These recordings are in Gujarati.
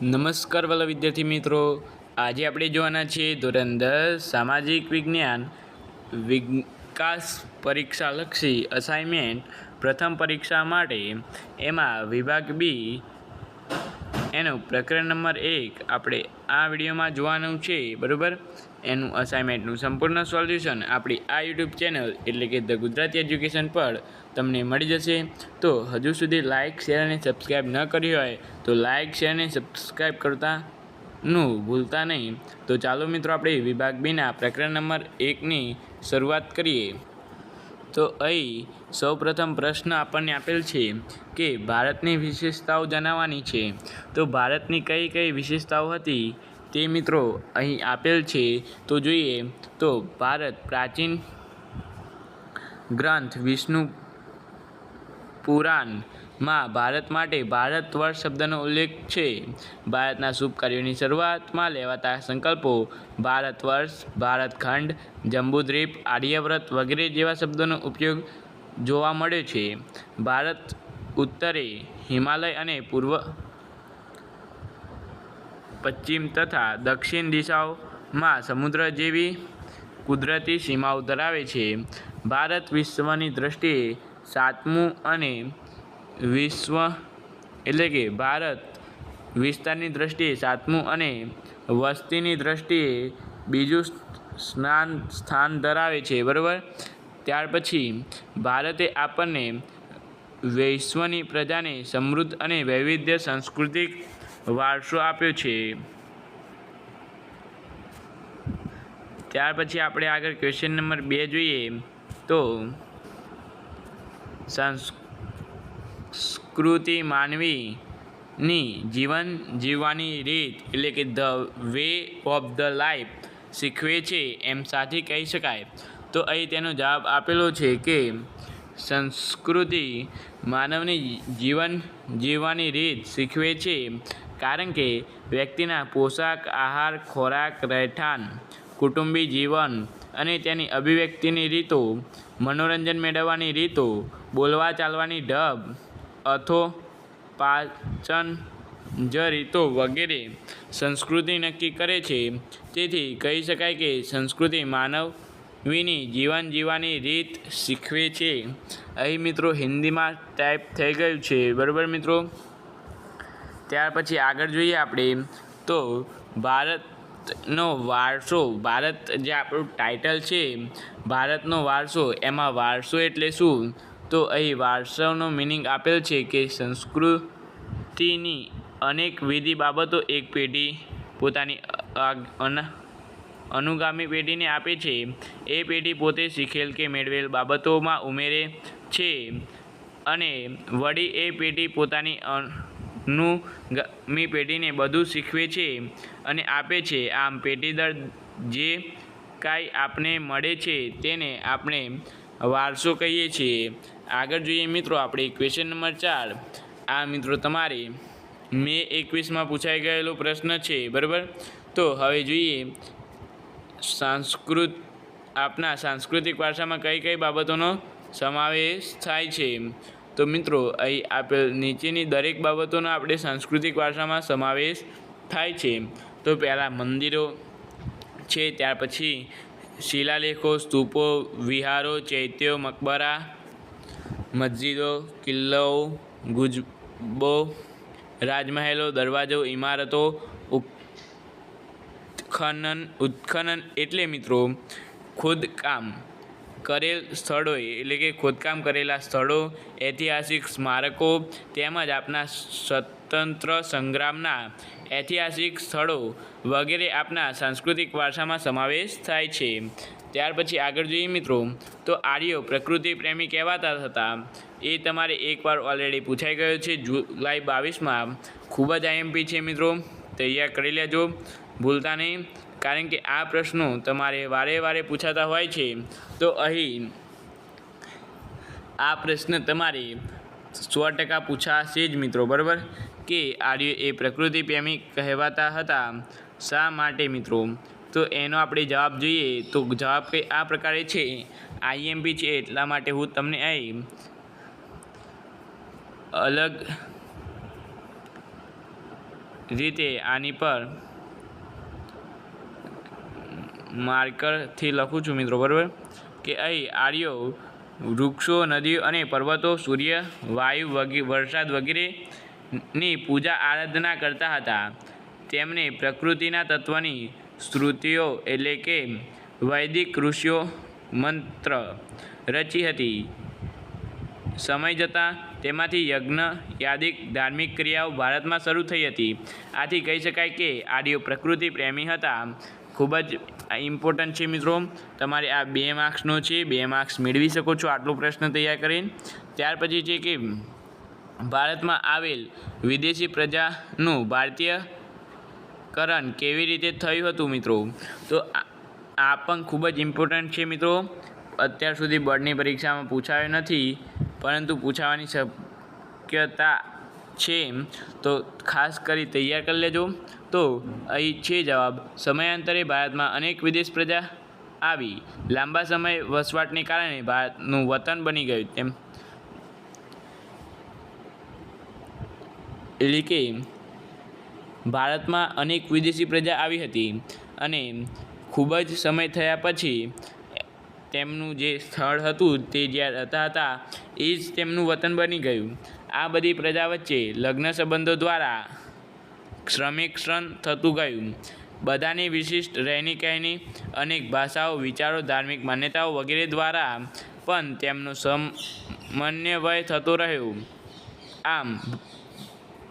નમસ્કાર વાલા વિદ્યાર્થી મિત્રો, આજે આપણે જોવાના છીએ ધોરણ 10 સામાજિક વિજ્ઞાન વિકાસ પરીક્ષાલક્ષી અસાઇનમેન્ટ પ્રથમ પરીક્ષા માટે એમાં વિભાગ બી એનું પ્રકરણ નંબર 1 આપણે આ વિડીયોમાં જોવાનું છે, બરાબર. એનું અસાઇનમેન્ટનું સંપૂર્ણ સોલ્યુશન આપણી આ યુટ્યુબ ચેનલ એટલે કે ધ ગુજરાતી એજ્યુકેશન પર તમને મળી જશે. તો હજુ સુધી લાઇક, શેર અને સબસ્ક્રાઈબ ન કરી હોય તો લાઇક, શેર અને સબસ્ક્રાઈબ કરતાનું ભૂલતા નહીં. તો ચાલો મિત્રો, આપણે વિભાગ બીના પ્રકરણ નંબર 1ની શરૂઆત કરીએ. તો અહીં સૌપ્રથમ પ્રશ્ન આપણને આપેલ છે કે ભારતની વિશેષતાઓ જણાવવાની છે. તો ભારતની કઈ કઈ વિશેષતાઓ હતી તે મિત્રો અહીં આપેલ છે. તો જોઈએ તો ભારત પ્રાચીન ગ્રંથ વિષ્ણુ પુરાણમાં ભારત માટે ભારત વર્ષ શબ્દનો ઉલ્લેખ છે. ભારતના શુભ કાર્યોની શરૂઆતમાં લેવાતા સંકલ્પો ભારત વર્ષ, ભારતખંડ, જંબુદ્વીપ, આર્યવ્રત વગેરે જેવા શબ્દોનો ઉપયોગ જોવા મળે છે. ભારત ઉત્તરે હિમાલય અને પૂર્વ, પશ્ચિમ તથા દક્ષિણ દિશાઓમાં સમુદ્ર જેવી કુદરતી સીમાઓ ધરાવે છે. ભારત વિશ્વની દ્રષ્ટિએ સાતમું અને ભારત વિસ્તારની દ્રષ્ટિએ સાતમું અને વસ્તીની દ્રષ્ટિએ બીજું સ્થાન ધરાવે છે, બરાબર. ત્યાર પછી ભારતે આપણને વિશ્વની પ્રજાને સમૃદ્ધ અને વૈવિધ્ય સાંસ્કૃતિક વારસો આપ્યો છે. ત્યાર પછી આપણે આગળ ક્વેશ્ચન નંબર 2 જોઈએ તો સંસ્કૃતિ માનવીની જીવન જીવવાની રીત એટલે કે the way of the life શીખવે છે એમ સાથી કહી શકાય. તો અહીં તેનો જવાબ આપેલો છે કે સંસ્કૃતિ માનવની જીવન જીવવાની રીત શીખવે છે, કારણ કે વ્યક્તિના પોશાક, આહાર, ખોરાક, રહેઠાણ, કુટુંબી જીવન અને તેની અભિવ્યક્તિની રીતો, મનોરંજન મેળવવાની રીતો, બોલવા ચાલવાની ઢબ, પાચન જ રીતો વગેરે સંસ્કૃતિ નક્કી કરે છે. તેથી કહી શકાય કે સંસ્કૃતિ માનવીની જીવન જીવવાની રીત શીખવે છે. અહીં મિત્રો હિન્દીમાં ટાઈપ થઈ ગયું છે, બરાબર મિત્રો. ત્યાર પછી આગળ જોઈએ આપણે તો ભારતનો વારસો. ભારત જે આપણું ટાઇટલ છે ભારતનો વારસો, એમાં વારસો એટલે શું? તો અહીં વારસાનો મિનિંગ આપેલ છે કે સંસ્કૃતિની અનેક વિધિ બાબતો એક પેઢી પોતાની અનુગામી પેઢીને આપે છે. એ પેઢી પોતે શીખેલ કે મેળવેલ બાબતોમાં ઉમેરે છે અને વળી એ પેઢી પોતાની અનુગામી પેઢીને બધું શીખવે છે અને આપે છે. આમ પેઢી દર જે કાંઈ આપણને મળે છે તેને આપણે વારસો કહીએ છીએ. આગળ જોઈએ મિત્રો આપણે ક્વેશ્ચન નંબર 4. આ મિત્રો તમારે મે 21માં પૂછાઈ ગયેલો પ્રશ્ન છે, બરાબર. તો હવે જોઈએ આપના સાંસ્કૃતિક વારસામાં કઈ કઈ બાબતોનો સમાવેશ થાય છે. તો મિત્રો અહીં આપેલ નીચેની દરેક બાબતોનો આપણે સાંસ્કૃતિક વારસામાં સમાવેશ થાય છે. તો પહેલાં મંદિરો છે, ત્યાર પછી શિલાલેખો, સ્તૂપો, વિહારો, ચૈત્યો, મકબરા, મસ્જિદો, કિલ્લાઓ, ગુંબદો, રાજમહેલો, દરવાજો, ઇમારતો, ઉત્ખનન એટલે મિત્રો ખોદકામ કરેલ સ્થળો એટલે કે ખોદકામ કરેલા સ્થળો, ઐતિહાસિક સ્મારકો તેમજ આપણા સ્વતંત્ર સંગ્રામના ઐતિહાસિક સ્થળો વગેરે આપણા સાંસ્કૃતિક વારસામાં સમાવેશ થાય છે. ત્યાર પછી આગળ જોઈએ મિત્રો તો આર્યો પ્રકૃતિ પ્રેમી કહેવાતા હતા. એ તમારે એકવાર ઓલરેડી પૂછાઈ ગયો છે જુલાઈ 22માં. ખૂબ જ આઈએમપી છે મિત્રો, તૈયાર કરી લેજો, ભૂલતા નહીં, કારણ કે આ પ્રશ્નો તમારે વારે વારે પૂછાતા હોય છે. તો અહીં આ પ્રશ્ન તમારે 100% પૂછાશે જ મિત્રો, બરાબર, કે આર્યો એ પ્રકૃતિ પ્રેમી કહેવાતા હતા. શા માટે મિત્રો? તો એનો આપણે જવાબ જોઈએ તો જવાબ કંઈ આ પ્રકારે છે. આઈએમપી છે એટલા માટે હું તમને અહીં અલગ રીતે આની પર માર્કરથી લખું છું મિત્રો, બરાબર, કે અહીં આર્યો વૃક્ષો, નદીઓ અને પર્વતો, સૂર્ય, વાયુ, વરસાદ વગેરેની પૂજા આરાધના કરતા હતા. તેમણે પ્રકૃતિના તત્વની શ્રુતિઓ એટલે કે વૈદિક ઋષિઓ મંત્ર રચી હતી. સમય જતાં તેમાંથી યજ્ઞ, યાદિક ધાર્મિક ક્રિયાઓ ભારતમાં શરૂ થઈ હતી. આથી કહી શકાય કે આર્યો પ્રકૃતિ પ્રેમી હતા. ખૂબ જ ઇમ્પોર્ટન્ટ છે મિત્રો, તમારે આ 2 માર્ક્સનો છે, 2 માર્ક્સ મેળવી શકો છો આટલો પ્રશ્ન તૈયાર કરીને. ત્યાર પછી છે કે ભારતમાં આવેલ વિદેશી પ્રજાનું ભારતીયકરણ કેવી રીતે થયું હતું મિત્રો? તો આ પણ ખૂબ જ ઇમ્પોર્ટન્ટ છે મિત્રો. અત્યાર સુધી બોર્ડની પરીક્ષામાં પૂછાયો નથી, પરંતુ પૂછાવાની શક્યતા છે, તો ખાસ કરી તૈયાર કરી લેજો. તો અહીં છે જવાબ: સમયાંતરે ભારતમાં અનેક વિદેશ પ્રજા આવી. લાંબા સમય વસવાટને કારણે ભારતનું વતન બની ગયું. તેમ એટલે કે ભારતમાં અનેક વિદેશી પ્રજા આવી હતી અને ખૂબ જ સમય થયા પછી તેમનું જે સ્થળ હતું તે જ્યાં રહેતા હતા એ જ તેમનું વતન બની ગયું. આ બધી પ્રજા વચ્ચે લગ્ન સંબંધો દ્વારા શ્રમિક શ્રમ થતું ગયું. બધાની વિશિષ્ટ રહેણી કહેણી, અનેક ભાષાઓ, વિચારો, ધાર્મિક માન્યતાઓ વગેરે દ્વારા પણ તેમનો સમન્વય થતો રહ્યો. આમ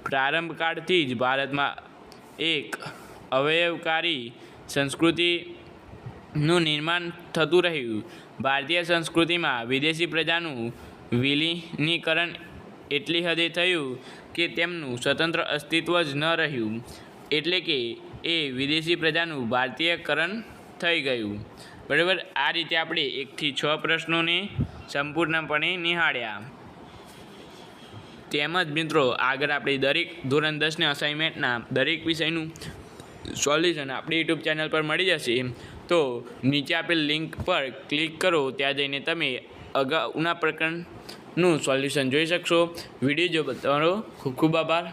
પ્રારંભકાળથી જ ભારતમાં એક અવયવકારી સંસ્કૃતિનું નિર્માણ થતું રહ્યું. ભારતીય સંસ્કૃતિમાં વિદેશી પ્રજાનું વિલીનીકરણ એટલી હદે થયું કે તેમનું સ્વતંત્ર અસ્તિત્વ જ ન રહ્યું. એટલે કે એ વિદેશી પ્રજાનું ભારતીયકરણ થઈ ગયું. બરાબર, આ રીતે આપણે 1 થી 6 પ્રશ્નોને સંપૂર્ણપણે નિહાળ્યા. તેમજ મિત્રો આગળ આપણે દરેક ધોરણ 10ના અસાઇનમેન્ટના દરેક વિષયનું સોલ્યુશન આપણી યુટ્યુબ ચેનલ પર મળી જશે. તો નીચે આપેલ લિંક પર ક્લિક કરો, ત્યાં જઈને તમે અગાઉના પ્રકરણનું સોલ્યુશન જોઈ શકશો. વિડીયો જો તમારો ખૂબ ખૂબ આભાર.